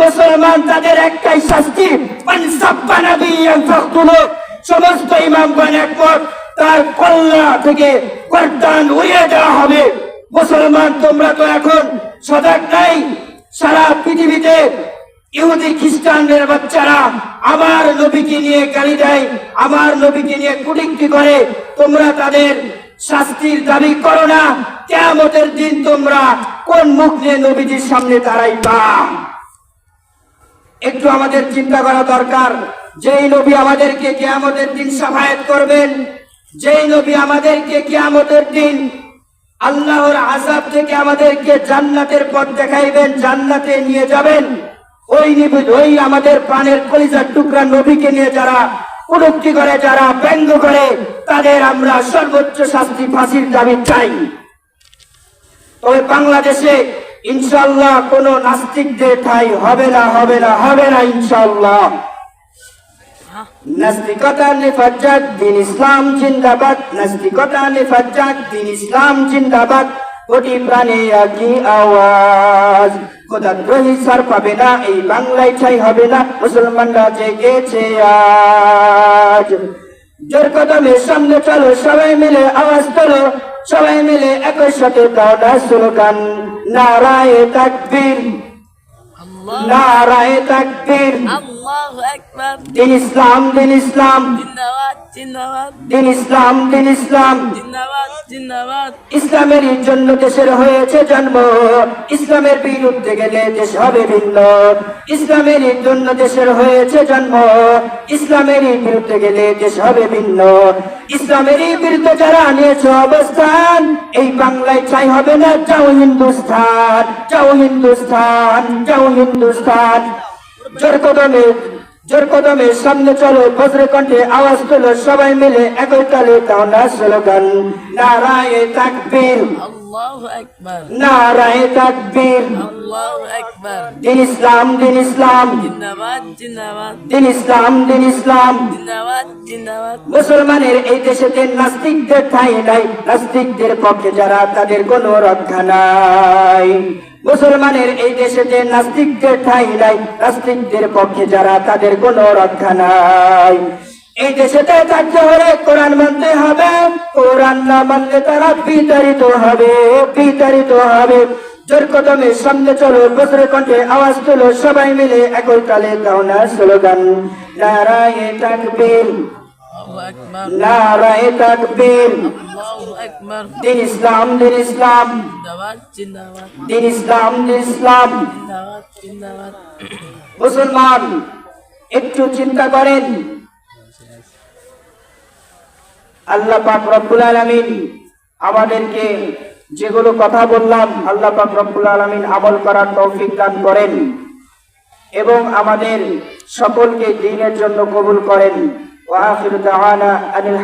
মুসলমান তাদের একটাই শাস্তি, মান সাব্বা নাবিয়্যান ফাকতুলু। সমস্ত ইমামগণ একমত, তার কল্লা থেকে গর্দান উড়িয়ে দেওয়া হবে। মুসলমান তোমরা তো এখন সজাগ নাই। সারা পৃথিবীতে ইহুদি খ্রিস্টানদের বাচ্চারা আমার নবীকে নিয়ে গালি দেয়, আমার নবীকে নিয়ে কটূক্তি করে। তোমরা তাদের শাস্তির দাবি করো না। কিয়ামতের দিন তোমরা কোন মুখ নিয়ে নবীজির সামনে দাঁড়াইবা? একটু আমাদের চিন্তা করা দরকার। যেই নবী আমাদেরকে কিয়ামতের দিন শাফায়াত করবেন, যেই নবী আমাদেরকে কিয়ামতের দিন আল্লাহর আযাব থেকে আমাদেরকে জান্নাতের পথ দেখাইবেন, জান্নাতে নিয়ে যাবেন, ওই নবী, ওই আমাদের প্রাণের কলিজার টুকরা নবীকে নিয়ে যারা কটূক্তি করে, যারা ব্যঙ্গ করে, তাদের আমরা সর্বোচ্চ শাস্তি, ফাঁসির দাবি চাই। তবে বাংলাদেশে ইনশাআল্লাহ কোন নাস্তিকদের ঠাঁই হবে না, হবে না, হবে না ইনশাআল্লাহ। নাস্তিকতা নিফাজ্জাত, দিন ইসলাম জিন্দাবাদ। নাস্তিকতা নিফাজ্জাত, দিন ইসলাম জিন্দাবাদ। কোটি প্রাণে একই আওয়াজ, খোদাদ্রোহী ছাড় পাবে না, এই বাংলায় ঠাঁই হবে না। মুসলমানরা জেগেছে আজ। জোর কদমে সামনে চলো, সবাই মিলে আওয়াজ তোলো, সবাই মিলে একই সাথে দাও না স্লোগান, নারায়ে তাকবীর, নারায়ে তাকবীর, আল্লাহু আকবার। দিন ইসলাম, দিন ইসলাম, জিন্দাবাদ জিন্দাবাদ, দিন ইসলাম, দিন ইসলাম। জিন্দাবাদ জিন্দাবাদ। ইসলামের জন্য দেশের হয়েছে জন্ম, ইসলামের বিরুদ্ধে গেলে দেশ হবে ভিন্ন। ইসলামের জন্য দেশের হয়েছে জন্ম, ইসলামের বিরুদ্ধে গেলে দেশ হবে ভিন্ন। ইসলামের বিরুদ্ধে যারা নিয়েছে অবস্থান, এই বাংলায় ঠাঁই হবে না। যাও হিন্দুস্তান, যাও হিন্দুস্তান, যাও হিন্দুস্তান। জোর কদমে সামনে চলো, বজ্রে কণ্ঠে আওয়াজ তোলো, সবাই মিলে একই তালে দাও না স্লোগান, নারায়ে তাকবীর, আল্লাহু আকবার, নারায়ে তাকবীর। আল্লাহু আকবার। দিন ইসলাম, দিন ইসলাম, জিন্দাবাদ জিন্দাবাদ, দিন ইসলাম, দিন ইসলাম। জিন্দাবাদ জিন্দাবাদ। মুসলমানের এই দেশেতে নাস্তিকদের ঠাঁই নাই, নাস্তিকদের পক্ষে যারা তাদের কোনো রক্ষা নাই। মুসলমানের এই দেশেতে নাস্তিকদের ঠাঁই নাই, নাস্তিকদের পক্ষে যারা তাদের কোনো রক্ষা নাই। এই দেশেতে থাকতে হলে কোরআন মানতে হবে, কোরআন না মানলে তারা বিতাড়িত হবে, বিতাড়িত হবে। জোর কদমে সামনে চলো, বজ্রে কণ্ঠে আওয়াজ তোলো, সবাই মিলে একই তালে দাও না স্লোগান, নারায়ে তাকবীর, আল্লাহু আকবার, নারায়ে তাকবীর। আল্লাহু আকবার। দিন ইসলাম, দিন ইসলাম, জিন্দাবাদ জিন্দাবাদ, দিন ইসলাম, দিন ইসলাম। জিন্দাবাদ জিন্দাবাদ। মুসলমান একটু চিন্তা করেন, আল্লাহ পাক রব্বুল আলামিন আমাদেরকে যেগুলো কথা বললাম, আল্লাহ পাক রব্বুল আলামিন আমল করার তৌফিক দান করেন এবং আমাদের সকলকে দ্বীনের জন্য কবুল করেন। ওয়া আখিরু দাওয়ানা আনিল